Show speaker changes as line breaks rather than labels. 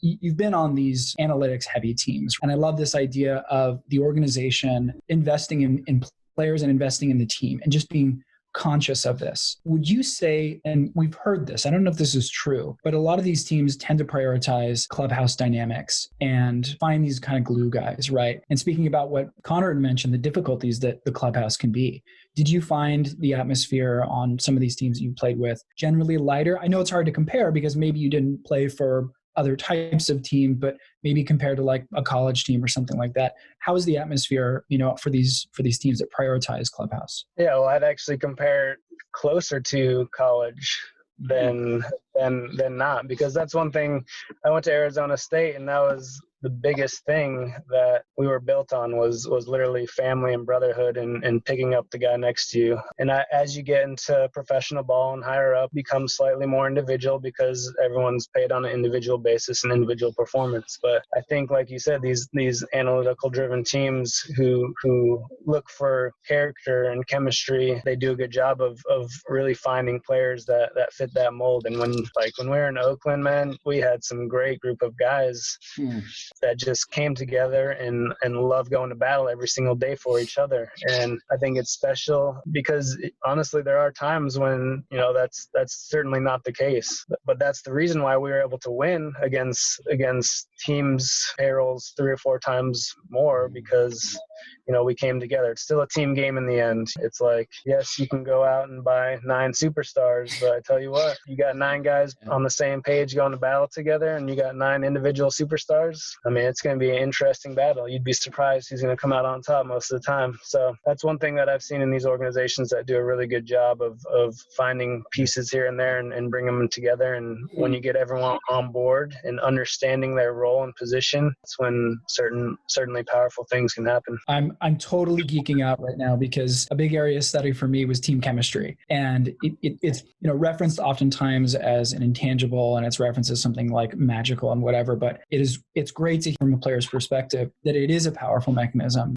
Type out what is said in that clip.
You've been on these analytics heavy teams, and I love this idea of the organization investing in players and investing in the team and just being conscious of this. Would you say, and we've heard this, I don't know if this is true, but a lot of these teams tend to prioritize clubhouse dynamics and find these kind of glue guys, right? And speaking about what Connor had mentioned, the difficulties that the clubhouse can be, did you find the atmosphere on some of these teams that you played with generally lighter? I know it's hard to compare because maybe you didn't play for other types of team, but maybe compared to like a college team or something like that. How is the atmosphere, for these teams that prioritize clubhouse?
Yeah, well, I'd actually compare closer to college than not, because that's one thing. I went to Arizona State, and that was the biggest thing that we were built on was literally family and brotherhood and picking up the guy next to you. And as you get into professional ball and higher up, becomes slightly more individual because everyone's paid on an individual basis and individual performance. But I think, like you said, these analytical driven teams who look for character and chemistry, they do a good job of really finding players that fit that mold. And when we were in Oakland, man, we had some great group of guys that just came together and love going to battle every single day for each other. And I think it's special because honestly, there are times when, that's certainly not the case, but that's the reason why we were able to win against teams payrolls 3 or 4 times more, because we came together. It's still a team game in the end. It's like, yes, you can go out and buy 9 superstars, but I tell you what, you got 9 guys on the same page going to battle together, and you got 9 individual superstars. I mean, it's going to be an interesting battle. You'd be surprised who's going to come out on top most of the time. So that's one thing that I've seen in these organizations that do a really good job of finding pieces here and there and bringing them together. And when you get everyone on board and understanding their role and position, that's when certainly powerful things can happen.
I'm totally geeking out right now because a big area of study for me was team chemistry, and it's referenced oftentimes as an intangible, and it's referenced as something like magical and whatever. But it's great to hear from a player's perspective that it is a powerful mechanism